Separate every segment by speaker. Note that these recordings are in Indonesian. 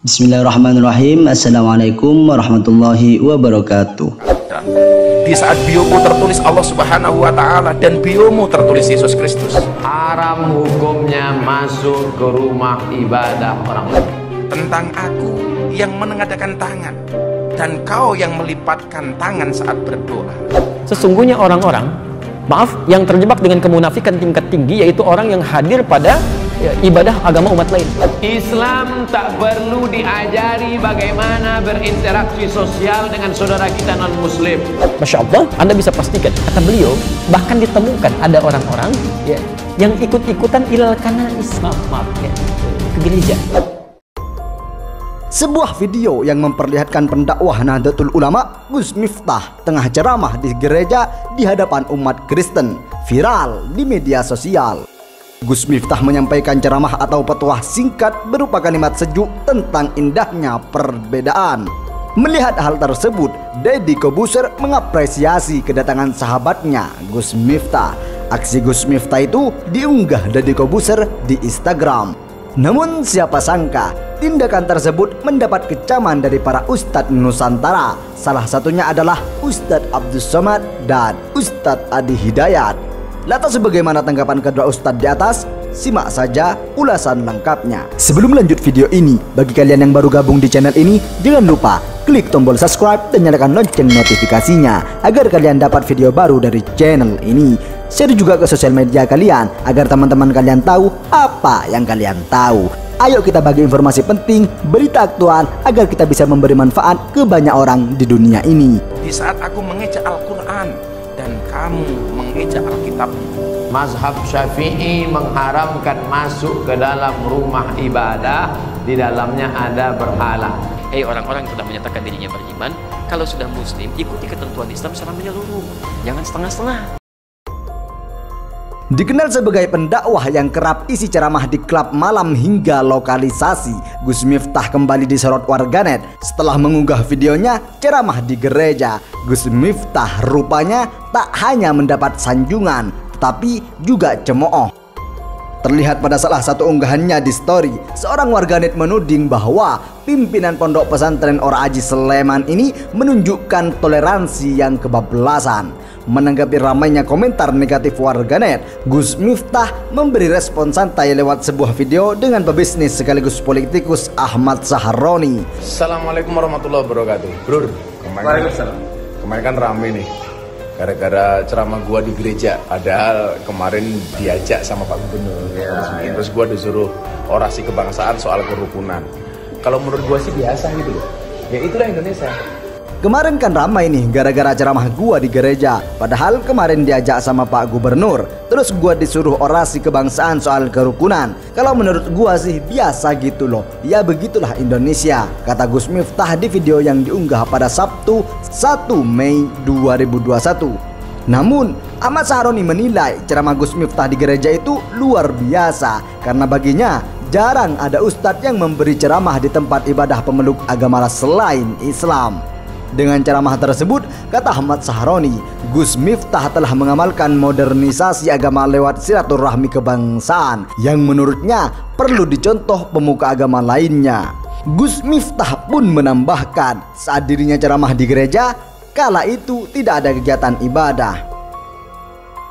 Speaker 1: Bismillahirrahmanirrahim. Assalamualaikum warahmatullahi wabarakatuh.
Speaker 2: Di saat biomu tertulis Allah Subhanahu wa Ta'ala dan biomu tertulis Yesus Kristus,
Speaker 3: haram hukumnya masuk ke rumah ibadah orang lain.
Speaker 2: tentang aku yang menengadakan tangan dan kau yang melipatkan tangan saat berdoa.
Speaker 4: Sesungguhnya orang-orang, maaf, yang terjebak dengan kemunafikan tingkat tinggi, yaitu orang yang hadir pada ibadah agama umat lain.
Speaker 3: Islam tak perlu diajari bagaimana berinteraksi sosial dengan saudara kita non-muslim.
Speaker 4: Masya Allah, Anda bisa pastikan, kata beliau, bahkan ditemukan ada orang-orang yang ikut-ikutan ilal kanais, maaf, ke gereja.
Speaker 5: Sebuah video yang memperlihatkan pendakwah Nahdlatul Ulama Gus Miftah tengah ceramah di gereja di hadapan umat Kristen viral di media sosial. Gus Miftah menyampaikan ceramah atau petuah singkat berupa kalimat sejuk tentang indahnya perbedaan. Melihat hal tersebut, Deddy Corbuzier mengapresiasi kedatangan sahabatnya Gus Miftah. Aksi Gus Miftah itu diunggah Deddy Corbuzier di Instagram. Namun siapa sangka tindakan tersebut mendapat kecaman dari para Ustadz Nusantara. Salah satunya adalah Ustadz Abdus Somad dan Ustadz Adi Hidayat. Lantas bagaimana tanggapan kedua Ustadz di atas? Simak saja ulasan lengkapnya. Sebelum lanjut video ini, bagi kalian yang baru gabung di channel ini, jangan lupa klik tombol subscribe dan nyalakan lonceng notifikasinya agar kalian dapat video baru dari channel ini. Share juga ke sosial media kalian agar teman-teman kalian tahu apa yang kalian tahu. Ayo kita bagi informasi penting, berita aktual agar kita bisa memberi manfaat ke banyak orang di dunia ini.
Speaker 2: Di saat aku mengejak Al-Quran dan kamu mengejak Alkitab,
Speaker 3: Mazhab Syafi'i mengharamkan masuk ke dalam rumah ibadah, di dalamnya ada berhala.
Speaker 6: Orang-orang yang sudah menyatakan dirinya beriman, kalau sudah muslim, ikuti ketentuan Islam secara menyeluruh, jangan setengah-setengah.
Speaker 5: Dikenal sebagai pendakwah yang kerap isi ceramah di klub malam hingga lokalisasi, Gus Miftah kembali disorot warganet setelah mengunggah videonya ceramah di gereja. Gus Miftah rupanya tak hanya mendapat sanjungan, tetapi juga cemooh. Terlihat pada salah satu unggahannya di story, seorang warganet menuding bahwa pimpinan pondok pesantren Ora Aji Sleman ini menunjukkan toleransi yang kebablasan. Menanggapi ramainya komentar negatif warganet, Gus Miftah memberi respon santai lewat sebuah video dengan pebisnis sekaligus politikus Ahmad Saharoni.
Speaker 7: Assalamualaikum warahmatullahi wabarakatuh. Bro, kemarin kan rame nih gara-gara ceramah gua di gereja, padahal kemarin diajak sama Pak Gubernur terus gua disuruh orasi kebangsaan soal kerukunan. Kalau menurut gua sih biasa gitu loh, ya itulah Indonesia.
Speaker 5: Kemarin kan ramai nih gara-gara ceramah gua di gereja, padahal kemarin diajak sama Pak Gubernur, terus gua disuruh orasi kebangsaan soal kerukunan. Kalau menurut gua sih biasa gitu loh, ya begitulah Indonesia, kata Gus Miftah di video yang diunggah pada Sabtu 1 Mei 2021. Namun Ahmad Saharoni menilai ceramah Gus Miftah di gereja itu luar biasa karena baginya jarang ada ustadz yang memberi ceramah di tempat ibadah pemeluk agama selain Islam. Dengan ceramah tersebut, kata Ahmad Saharoni, Gus Miftah telah mengamalkan modernisasi agama lewat silaturahmi kebangsaan yang menurutnya perlu dicontoh pemuka agama lainnya. Gus Miftah pun menambahkan saat dirinya ceramah di gereja, kala itu tidak ada kegiatan ibadah.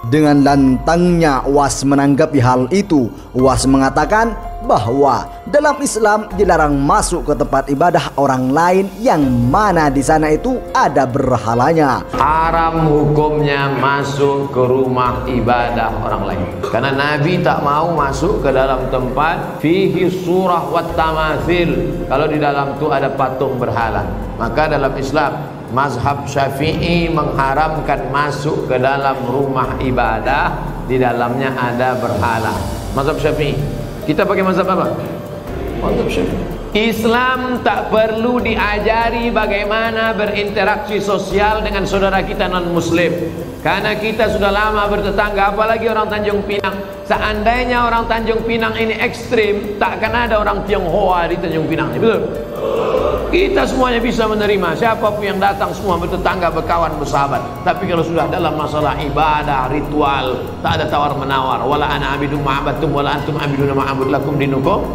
Speaker 5: Dengan lantangnya UAS menanggapi hal itu. UAS mengatakan bahwa dalam Islam dilarang masuk ke tempat ibadah orang lain yang mana di sana itu ada berhalanya.
Speaker 3: Haram hukumnya masuk ke rumah ibadah orang lain, karena Nabi tak mau masuk ke dalam tempat fihi surah wat tamathil, kalau di dalam itu ada patung berhala. Maka dalam Islam Mazhab Syafi'i mengharamkan masuk ke dalam rumah ibadah, di dalamnya ada berhala. Mazhab Syafi'i. Kita pakai mazhab apa? Mazhab Syafi'i. Islam tak perlu diajari bagaimana berinteraksi sosial dengan saudara kita non-muslim, karena kita sudah lama bertetangga, apalagi orang Tanjung Pinang. Seandainya orang Tanjung Pinang ini ekstrim, tak akan ada orang Tionghoa di Tanjung Pinang, betul? Kita semuanya bisa menerima, siapapun yang datang semua bertetangga, berkawan, bersahabat. Tapi kalau sudah dalam masalah ibadah, ritual, tak ada tawar menawar. Wala ana abidum ma'abatum wala antum abiduna ma'abud lakum dinukum.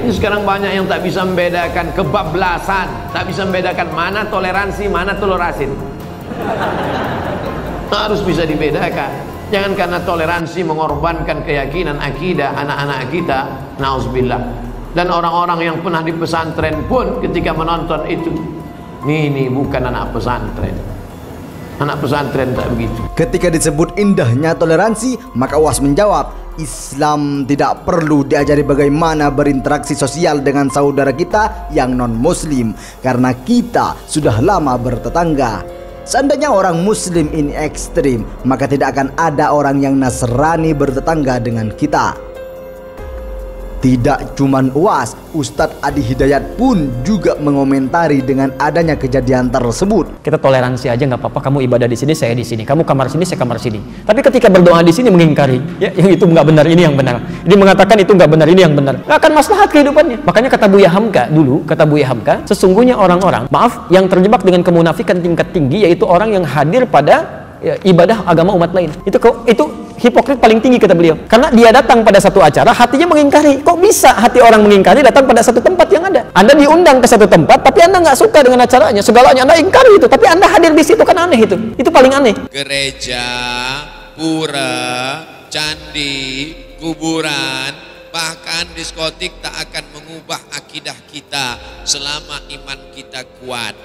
Speaker 3: Ini sekarang banyak yang tak bisa membedakan kebablasan, tak bisa membedakan mana toleransi, mana telur asin. Harus bisa dibedakan. Jangan karena toleransi mengorbankan keyakinan akidah anak-anak kita, nauzubillah. Dan orang-orang yang pernah di pesantren pun ketika menonton itu, ini bukan anak pesantren. Anak pesantren tak begitu.
Speaker 5: Ketika disebut indahnya toleransi, maka Uwas menjawab, Islam tidak perlu diajari bagaimana berinteraksi sosial dengan saudara kita yang non-muslim, karena kita sudah lama bertetangga. Seandainya orang muslim ini ekstrim, maka tidak akan ada orang yang Nasrani bertetangga dengan kita. Tidak cuman Uwas, Ustadz Adi Hidayat pun juga mengomentari dengan adanya kejadian tersebut.
Speaker 4: Kita toleransi aja nggak apa-apa, kamu ibadah di sini, saya di sini, kamu kamar sini, saya kamar sini. Tapi ketika berdoa di sini mengingkari, ya yang itu nggak benar, ini yang benar. Dia mengatakan itu nggak benar, ini yang benar. Nggak akan maslahat kehidupannya. Makanya kata Buya Hamka dulu, kata Buya Hamka, sesungguhnya orang-orang, maaf, yang terjebak dengan kemunafikan tingkat tinggi, yaitu orang yang hadir pada ibadah agama umat lain. Itu hipokrit paling tinggi kata beliau. Karena dia datang pada satu acara, hatinya mengingkari. Kok bisa hati orang mengingkari datang pada satu tempat yang ada? Anda diundang ke satu tempat, tapi Anda nggak suka dengan acaranya, segalanya Anda ingkari itu, tapi Anda hadir di situ, kan aneh itu. Itu paling aneh.
Speaker 8: Gereja, pura, candi, kuburan, bahkan diskotik tak akan mengubah akidah kita selama iman kita kuat.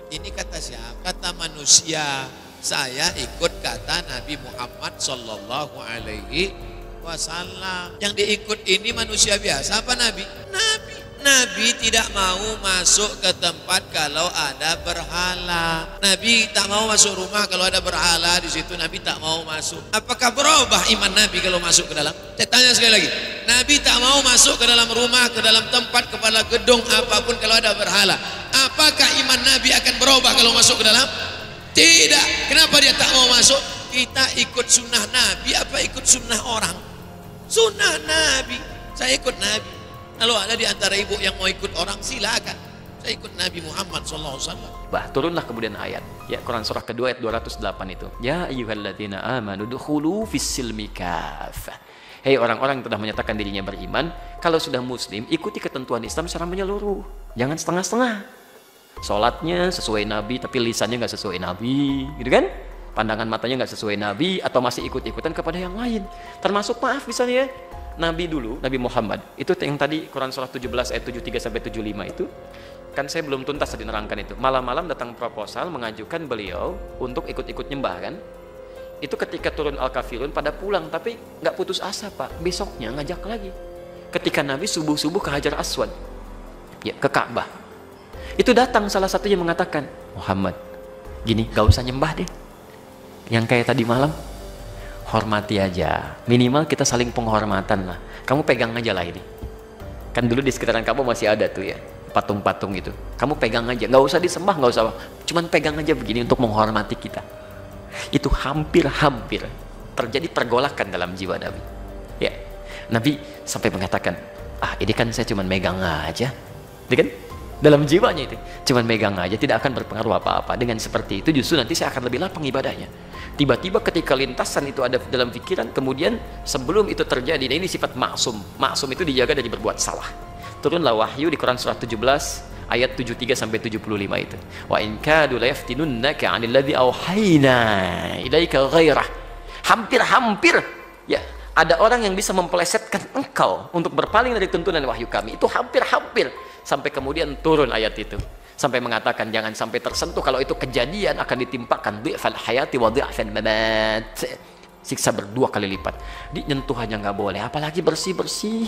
Speaker 8: Ini kata siapa? Kata manusia. Saya ikut kata Nabi Muhammad Sallallahu Alaihi Wasallam. Yang diikut ini manusia biasa apa Nabi? Nabi tidak mau masuk ke tempat kalau ada berhala. Nabi tak mau masuk rumah kalau ada berhala di situ. Nabi tak mau masuk. Apakah berubah iman Nabi kalau masuk ke dalam? Saya tanya sekali lagi. Nabi tak mau masuk ke dalam rumah, ke dalam tempat, kepala gedung apapun kalau ada berhala. Apakah iman Nabi akan berubah kalau masuk ke dalam? Tidak. Kenapa dia tak mau masuk? Kita ikut sunnah Nabi apa ikut sunnah orang? Sunnah Nabi. Saya ikut Nabi. Kalau ada di antara ibu yang mau ikut orang, silakan. Saya ikut Nabi Muhammad SAW.
Speaker 6: Turunlah kemudian ayat. Ya, Quran surah kedua ayat 208 itu. Ya ayyuhalladzina amanu dukhulu fis-silmi kaffah. Hei orang-orang yang telah menyatakan dirinya beriman, kalau sudah muslim, ikuti ketentuan Islam secara menyeluruh. Jangan setengah-setengah. Sholatnya sesuai Nabi tapi lisannya nggak sesuai Nabi, gitu kan? Pandangan matanya nggak sesuai Nabi, atau masih ikut-ikutan kepada yang lain. Termasuk maaf misalnya Nabi dulu, Nabi Muhammad itu yang tadi Quran surah 17 ayat 73 sampai 75 itu kan saya belum tuntas tadi nerangkan itu. Malam-malam datang proposal mengajukan beliau untuk ikut-ikut nyembah kan? Itu ketika turun Al-Kafirun pada pulang, tapi nggak putus asa Pak. Besoknya ngajak lagi. Ketika Nabi subuh-subuh ke Hajar Aswad, ya ke Ka'bah. Itu datang salah satunya mengatakan, Muhammad, gini, gak usah nyembah deh. Yang kayak tadi malam, hormati aja. Minimal kita saling penghormatan lah. Kamu pegang aja lah ini. Kan dulu di sekitaran kamu masih ada tuh ya, patung-patung gitu. Kamu pegang aja, gak usah disembah, gak usah. Cuman pegang aja begini untuk menghormati kita. Itu hampir-hampir terjadi pergolakan dalam jiwa Nabi. Ya, Nabi sampai mengatakan, ini kan saya cuman megang aja. Gitu kan? Dalam jiwanya itu cuman megang aja, tidak akan berpengaruh apa-apa. Dengan seperti itu justru nanti saya akan lebih lapang ibadahnya. Tiba-tiba ketika lintasan itu ada dalam pikiran, kemudian sebelum itu terjadi, nah ini sifat maksum. Maksum itu dijaga dari berbuat salah. Turunlah wahyu di Quran surah 17 ayat 73 sampai 75 itu. Wa in kadu la yaftinunnaka 'anil ladzi auhayna ilaika ghairah. Hampir-hampir ya ada orang yang bisa mempelesetkan engkau untuk berpaling dari tuntunan wahyu kami. Itu hampir-hampir. Sampai kemudian turun ayat itu. Sampai mengatakan jangan sampai tersentuh, kalau itu kejadian akan ditimpakan dhi'fal hayati wa dhi'fal mamat. Siksa berdua kali lipat. Nyentuh aja nggak boleh, apalagi bersih-bersih.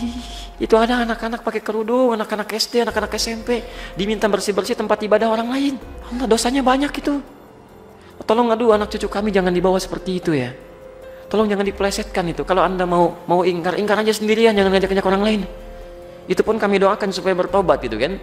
Speaker 6: Itu ada anak-anak pakai kerudung, anak-anak SD, anak-anak SMP diminta bersih-bersih tempat ibadah orang lain. Allah, dosanya banyak itu. Tolong aduh anak cucu kami jangan dibawa seperti itu ya. Tolong jangan dipelesetkan itu. Kalau Anda mau ingkar aja sendirian, jangan ngajak-ngajak orang lain. Itu pun kami doakan supaya bertobat gitu kan.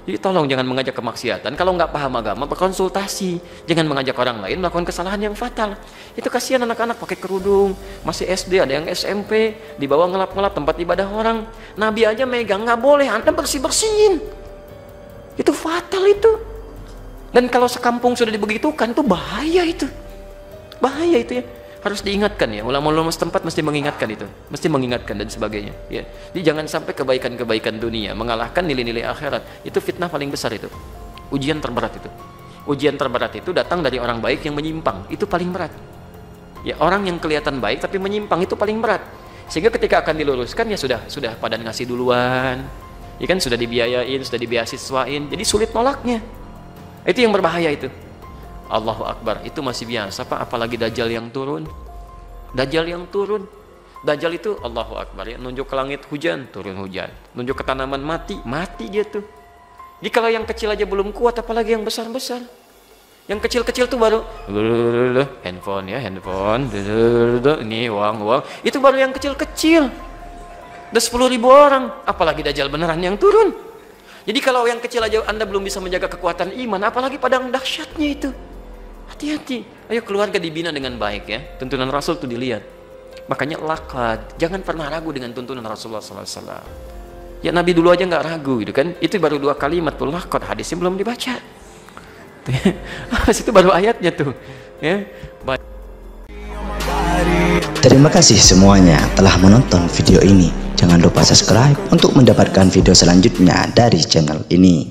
Speaker 6: Jadi tolong jangan mengajak kemaksiatan. Kalau nggak paham agama, berkonsultasi. Jangan mengajak orang lain melakukan kesalahan yang fatal. Itu kasihan anak-anak pakai kerudung, masih SD, ada yang SMP, dibawa ngelap-ngelap tempat ibadah orang. Nabi aja megang, nggak boleh, Anda bersih-bersihin. Itu fatal itu. Dan kalau sekampung sudah dibegitukan, itu bahaya itu. Bahaya itu ya. harus diingatkan ya, ulama-ulama setempat mesti mengingatkan itu, mesti mengingatkan dan sebagainya ya. Jadi jangan sampai kebaikan-kebaikan dunia mengalahkan nilai-nilai akhirat. Itu fitnah paling besar itu, ujian terberat itu. Ujian terberat itu datang dari orang baik yang menyimpang, itu paling berat ya. Orang yang kelihatan baik tapi menyimpang itu paling berat, sehingga ketika akan diluruskan ya sudah pada ngasih duluan ya kan, sudah dibiayain, sudah dibeasiswain, jadi sulit nolaknya. Itu yang berbahaya itu. Allahu Akbar, itu masih biasa Pak, apalagi Dajjal yang turun. Dajjal yang turun, Dajjal itu Allahu Akbar ya, nunjuk ke langit hujan, turun hujan, nunjuk ke tanaman mati, mati dia tuh. Jadi kalau yang kecil aja belum kuat, apalagi yang besar-besar. Yang kecil-kecil tuh baru handphone ya, handphone, ini uang, itu baru yang kecil-kecil. Udah 10.000 orang, apalagi Dajjal beneran yang turun. Jadi kalau yang kecil aja Anda belum bisa menjaga kekuatan iman, apalagi padang dahsyatnya itu. Hati-hati. Ayo keluarga dibina dengan baik ya. Tuntunan Rasul itu dilihat. Makanya lakad, jangan pernah ragu dengan tuntunan Rasulullah SAW. Ya Nabi dulu aja nggak ragu gitu kan. Itu baru 2 kalimat tuh, lakad, hadisnya belum dibaca. Itu baru ayatnya tuh. Ya. Baik.
Speaker 1: Terima kasih semuanya telah menonton video ini. Jangan lupa subscribe untuk mendapatkan video selanjutnya dari channel ini.